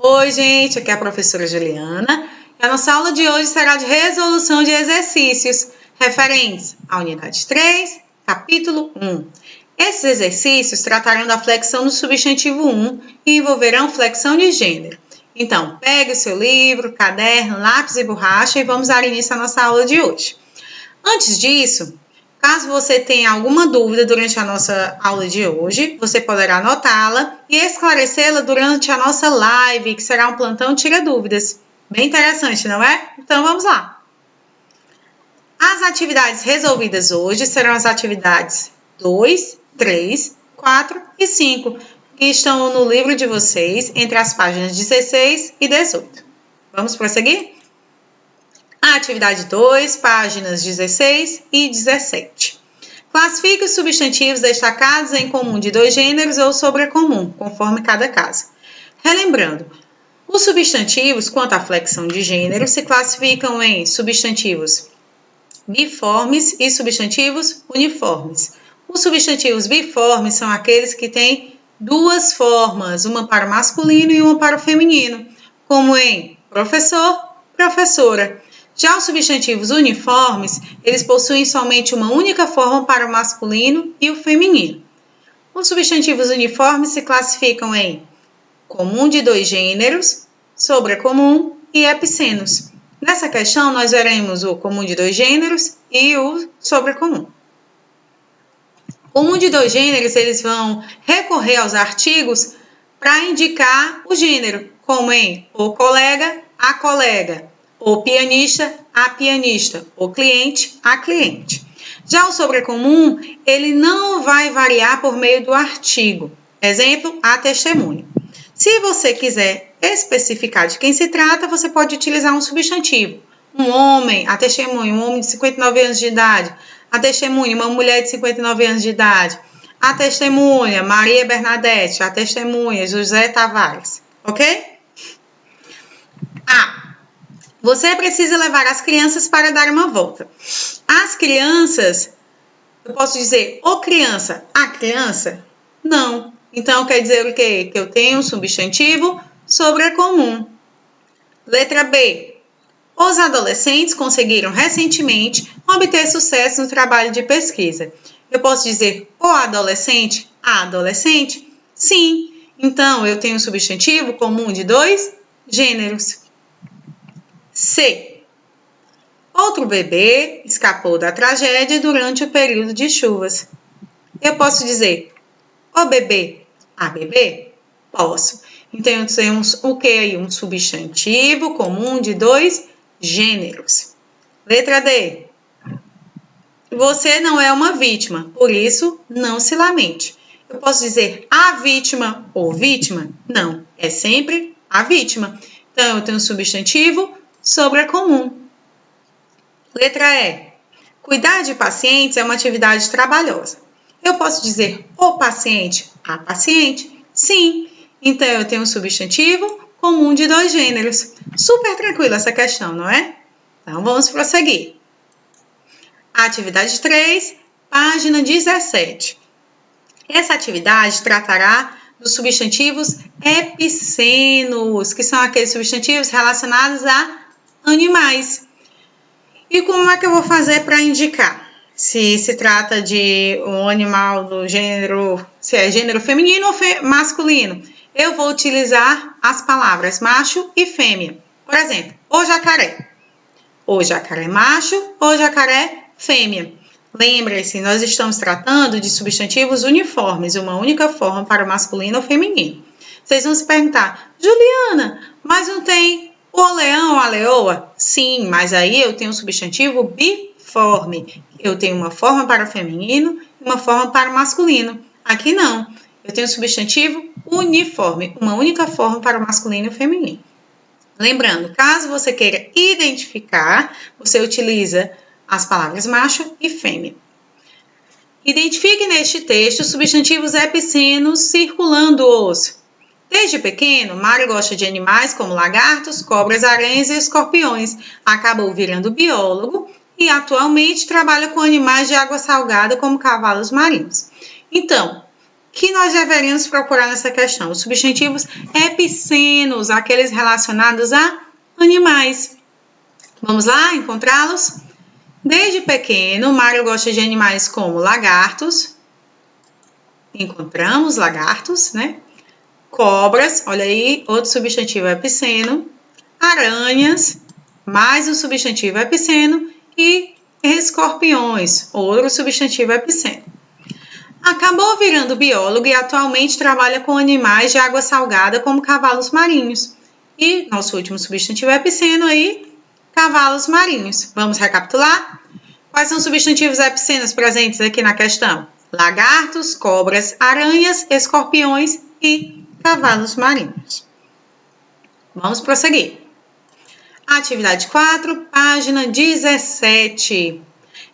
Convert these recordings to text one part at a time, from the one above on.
Oi, gente, aqui é a professora Juliana e a nossa aula de hoje será de resolução de exercícios referentes à unidade 3, capítulo 1. Esses exercícios tratarão da flexão do substantivo 1 e envolverão flexão de gênero. Então, pegue o seu livro, caderno, lápis e borracha e vamos dar início à nossa aula de hoje. Antes disso, caso você tenha alguma dúvida durante a nossa aula de hoje, você poderá anotá-la e esclarecê-la durante a nossa live, que será um plantão Tira Dúvidas. Bem interessante, não é? Então vamos lá. As atividades resolvidas hoje serão as atividades 2, 3, 4 e 5, que estão no livro de vocês entre as páginas 16 e 18. Vamos prosseguir? A atividade 2, páginas 16 e 17. Classifique os substantivos destacados em comum de dois gêneros ou sobrecomum, conforme cada caso. Relembrando, os substantivos, quanto à flexão de gênero, se classificam em substantivos biformes e substantivos uniformes. Os substantivos biformes são aqueles que têm duas formas, uma para o masculino e uma para o feminino, como em professor, professora. Já os substantivos uniformes, eles possuem somente uma única forma para o masculino e o feminino. Os substantivos uniformes se classificam em comum de dois gêneros, sobrecomum e epicenos. Nessa questão, nós veremos o comum de dois gêneros e o sobrecomum. Comum de dois gêneros, eles vão recorrer aos artigos para indicar o gênero, como em o colega, a colega, o pianista, a pianista, o cliente, a cliente. Já o sobrecomum, ele não vai variar por meio do artigo. Exemplo, a testemunha. Se você quiser especificar de quem se trata, você pode utilizar um substantivo. Um homem, a testemunha, um homem de 59 anos de idade. A testemunha, uma mulher de 59 anos de idade. A testemunha, Maria Bernadette. A testemunha, José Tavares. Ok? Você precisa levar as crianças para dar uma volta. As crianças, eu posso dizer o criança, a criança? Não. Então, quer dizer o quê? Que eu tenho um substantivo sobrecomum. Letra B. Os adolescentes conseguiram recentemente obter sucesso no trabalho de pesquisa. Eu posso dizer o adolescente, a adolescente? Sim. Então, eu tenho um substantivo comum de dois gêneros. C. Outro bebê escapou da tragédia durante o período de chuvas. Eu posso dizer o bebê, a bebê? Posso. Então, temos o que aí? Um substantivo comum de dois gêneros. Letra D. Você não é uma vítima, por isso, não se lamente. Eu posso dizer a vítima ou vítima? Não, é sempre a vítima. Então, eu tenho um substantivo sobrecomum. Letra E. Cuidar de pacientes é uma atividade trabalhosa. Eu posso dizer o paciente, a paciente? Sim. Então, eu tenho um substantivo comum de dois gêneros. Super tranquila essa questão, não é? Então, vamos prosseguir. Atividade 3, página 17. Essa atividade tratará dos substantivos epicenos, que são aqueles substantivos relacionados a animais. E como é que eu vou fazer para indicar? Se se trata de um animal do gênero, se é gênero feminino ou masculino. Eu vou utilizar as palavras macho e fêmea. Por exemplo, o jacaré. O jacaré macho, o jacaré fêmea. Lembre-se, nós estamos tratando de substantivos uniformes, uma única forma para o masculino ou feminino. Vocês vão se perguntar, Juliana, mas não tem o leão ou a leoa? Sim, mas aí eu tenho um substantivo biforme. Eu tenho uma forma para o feminino e uma forma para o masculino. Aqui não. Eu tenho um substantivo uniforme, uma única forma para o masculino e o feminino. Lembrando, caso você queira identificar, você utiliza as palavras macho e fêmea. Identifique neste texto os substantivos epicenos circulando-os. Desde pequeno, Mário gosta de animais como lagartos, cobras, aranhas e escorpiões. Acabou virando biólogo e atualmente trabalha com animais de água salgada como cavalos marinhos. Então, que nós deveríamos procurar nessa questão? Os substantivos epicenos, aqueles relacionados a animais. Vamos lá encontrá-los? Desde pequeno, Mário gosta de animais como lagartos. Encontramos lagartos, né? Cobras, olha aí, outro substantivo epiceno. Aranhas, mais um substantivo epiceno. E escorpiões, outro substantivo epiceno. Acabou virando biólogo e atualmente trabalha com animais de água salgada como cavalos marinhos. E nosso último substantivo epiceno aí, cavalos marinhos. Vamos recapitular? Quais são os substantivos epicenos presentes aqui na questão? Lagartos, cobras, aranhas, escorpiões e cavalos marinhos. Vamos prosseguir. Atividade 4, página 17.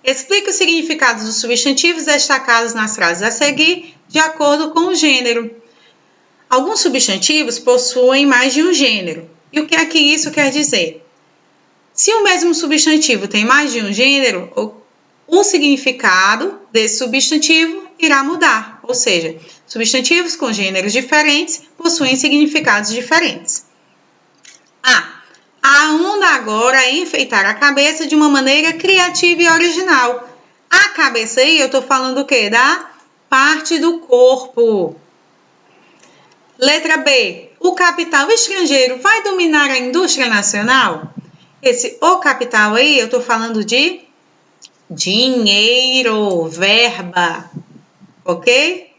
Explique os significados dos substantivos destacados nas frases a seguir, de acordo com o gênero. Alguns substantivos possuem mais de um gênero. E o que é que isso quer dizer? Se o mesmo substantivo tem mais de um gênero, o significado desse substantivo irá mudar. Ou seja, substantivos com gêneros diferentes possuem significados diferentes. A onda agora é enfeitar a cabeça de uma maneira criativa e original. A cabeça aí, eu estou falando o quê? Da parte do corpo. Letra B. O capital estrangeiro vai dominar a indústria nacional? Esse o capital aí, eu estou falando de dinheiro, verba. Ok?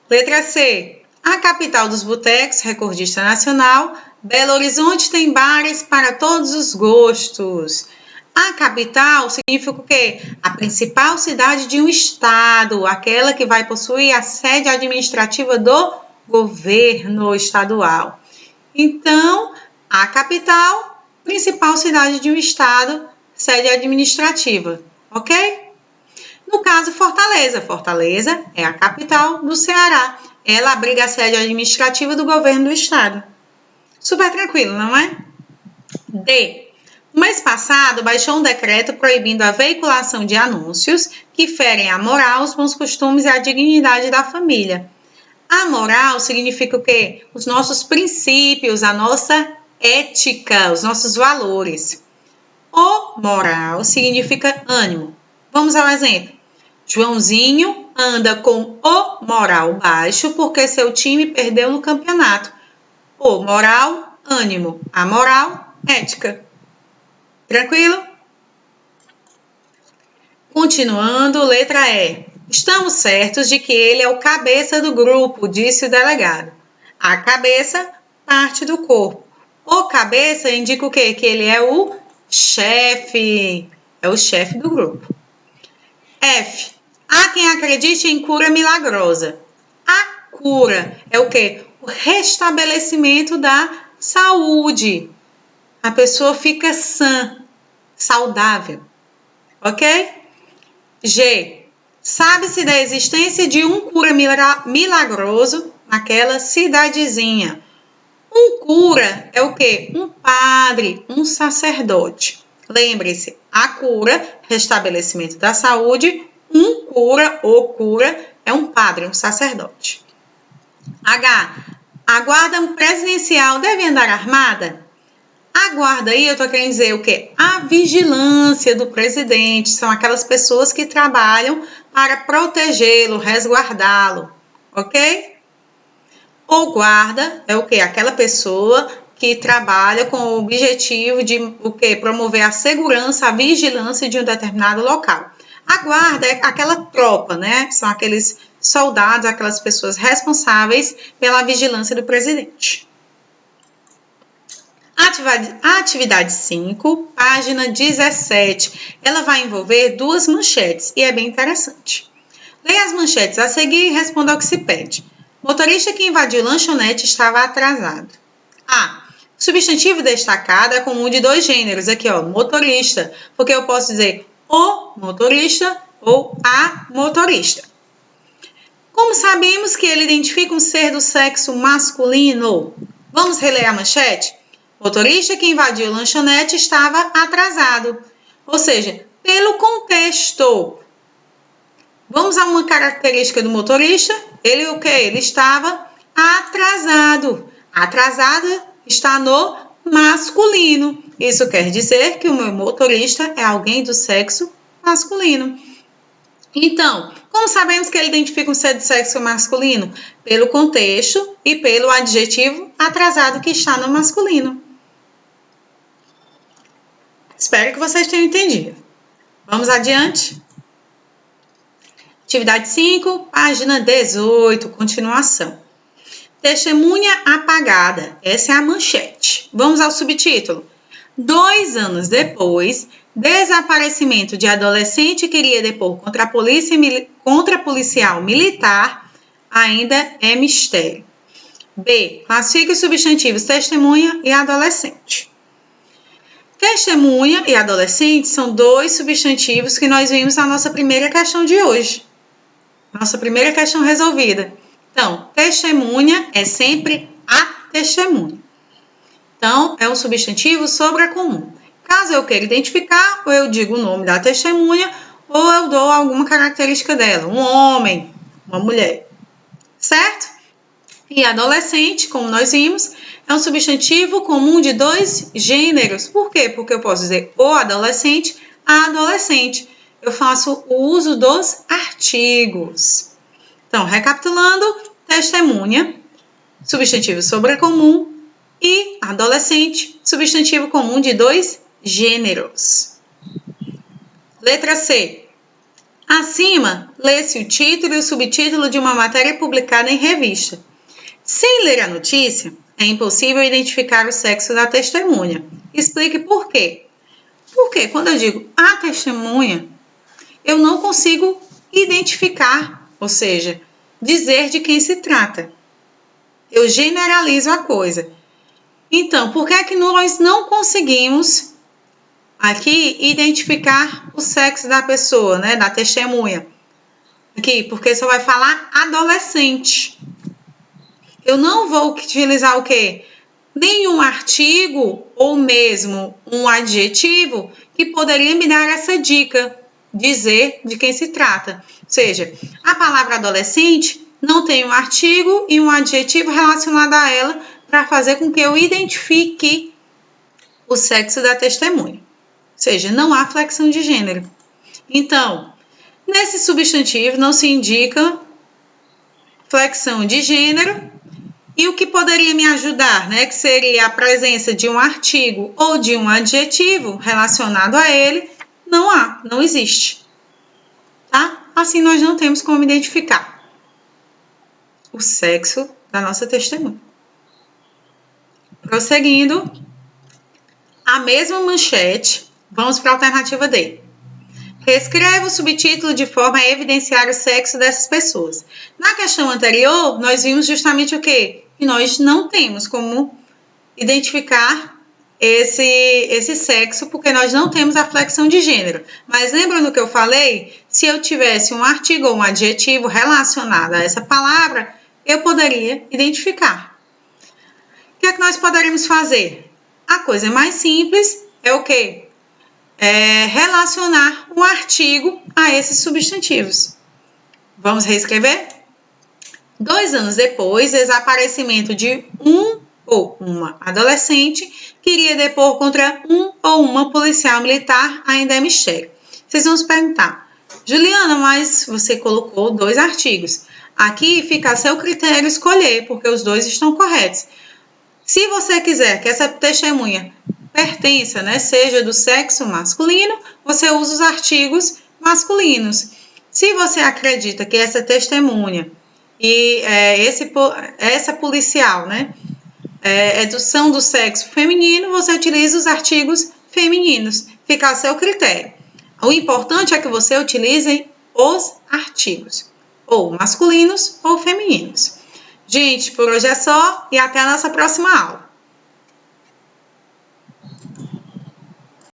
Letra C. A capital dos botecos, recordista nacional. Belo Horizonte tem bares para todos os gostos. A capital significa o quê? A principal cidade de um estado, aquela que vai possuir a sede administrativa do governo estadual. Então, a capital, principal cidade de um estado, sede administrativa, ok? No caso, Fortaleza. Fortaleza é a capital do Ceará. Ela abriga a sede administrativa do governo do estado. Super tranquilo, não é? D. No mês passado, baixou um decreto proibindo a veiculação de anúncios que ferem a moral, os bons costumes e a dignidade da família. A moral significa o quê? Os nossos princípios, a nossa ética, os nossos valores. O moral significa ânimo. Vamos ao exemplo. Joãozinho anda com o moral baixo porque seu time perdeu no campeonato. O moral, ânimo. A moral, ética. Tranquilo? Continuando, letra E. Estamos certos de que ele é o cabeça do grupo, disse o delegado. A cabeça, parte do corpo. O cabeça indica o quê? Que ele é o chefe. É o chefe do grupo. F. Há quem acredite em cura milagrosa. A cura é o quê? O restabelecimento da saúde. A pessoa fica sã, saudável. Ok? G. Sabe-se da existência de um cura milagroso naquela cidadezinha. Um cura é o quê? Um padre, um sacerdote. Lembre-se, a cura, restabelecimento da saúde, um cura ou cura é um padre, um sacerdote. H. A guarda presidencial deve andar armada? A guarda aí, eu estou querendo dizer o quê? A vigilância do presidente. São aquelas pessoas que trabalham para protegê-lo, resguardá-lo. Ok? O guarda é o quê? Aquela pessoa que trabalha com o objetivo de o quê? Promover a segurança, a vigilância de um determinado local. A guarda é aquela tropa, né? São aqueles soldados, aquelas pessoas responsáveis pela vigilância do presidente. Atividade 5, página 17. Ela vai envolver duas manchetes e é bem interessante. Leia as manchetes a seguir e responda ao que se pede. Motorista que invadiu lanchonete estava atrasado. A. O substantivo destacado é comum de dois gêneros. Aqui, ó, motorista. Porque eu posso dizer o motorista ou a motorista. Como sabemos que ele identifica um ser do sexo masculino? Vamos reler a manchete? Motorista que invadiu lanchonete estava atrasado. Ou seja, pelo contexto. Vamos a uma característica do motorista. Ele o quê? Ele estava atrasado. Atrasado está no masculino. Isso quer dizer que o meu motorista é alguém do sexo masculino. Então, como sabemos que ele identifica um ser do sexo masculino? Pelo contexto e pelo adjetivo atrasado que está no masculino. Espero que vocês tenham entendido. Vamos adiante? Atividade 5, página 18, continuação. Testemunha apagada. Essa é a manchete. Vamos ao subtítulo. 2 anos depois, desaparecimento de adolescente que iria depor contra policial militar ainda é mistério. B. Classifique os substantivos testemunha e adolescente. Testemunha e adolescente são 2 substantivos que nós vimos na nossa primeira questão de hoje. Nossa primeira questão resolvida. Então, testemunha é sempre a testemunha. Então, é um substantivo sobrecomum. Caso eu queira identificar, ou eu digo o nome da testemunha, ou eu dou alguma característica dela. Um homem, uma mulher. Certo? E adolescente, como nós vimos, é um substantivo comum de 2 gêneros. Por quê? Porque eu posso dizer o adolescente, a adolescente. Eu faço o uso dos artigos. Então, recapitulando, testemunha, substantivo sobrecomum, e adolescente, substantivo comum de 2 gêneros. Letra C. Acima, lê-se o título e o subtítulo de uma matéria publicada em revista. Sem ler a notícia, é impossível identificar o sexo da testemunha. Explique por quê. Porque quando eu digo a testemunha, eu não consigo identificar, ou seja, dizer de quem se trata. Eu generalizo a coisa. Então, por que é que nós não conseguimos aqui identificar o sexo da pessoa, né, da testemunha? Aqui, porque só vai falar adolescente. Eu não vou utilizar o quê? Nenhum artigo ou mesmo um adjetivo que poderia me dar essa dica, dizer de quem se trata. Ou seja, a palavra adolescente não tem um artigo e um adjetivo relacionado a ela para fazer com que eu identifique o sexo da testemunha. Ou seja, não há flexão de gênero. Então, nesse substantivo não se indica flexão de gênero. E o que poderia me ajudar, né, que seria a presença de um artigo ou de um adjetivo relacionado a ele, não existe. Tá? Assim nós não temos como identificar o sexo da nossa testemunha. Prosseguindo, a mesma manchete, vamos para a alternativa D. Reescreva o subtítulo de forma a evidenciar o sexo dessas pessoas. Na questão anterior, nós vimos justamente o quê? Que nós não temos como identificar esse sexo, porque nós não temos a flexão de gênero. Mas lembra do que eu falei? Se eu tivesse um artigo ou um adjetivo relacionado a essa palavra, eu poderia identificar. O que é que nós poderíamos fazer? A coisa mais simples é o quê? Relacionar um artigo a esses substantivos. Vamos reescrever? 2 anos depois, desaparecimento de um ou uma adolescente que iria depor contra um ou uma policial militar ainda é mistério. Vocês vão se perguntar, Juliana, mas você colocou 2 artigos. Aqui fica a seu critério escolher, porque os 2 estão corretos. Se você quiser que essa testemunha pertença, né, seja do sexo masculino, você usa os artigos masculinos. Se você acredita que essa testemunha e essa policial, né, são do sexo feminino, você utiliza os artigos femininos. Fica a seu critério. O importante é que você utilize os artigos, ou masculinos ou femininos. Gente, por hoje é só e até a nossa próxima aula.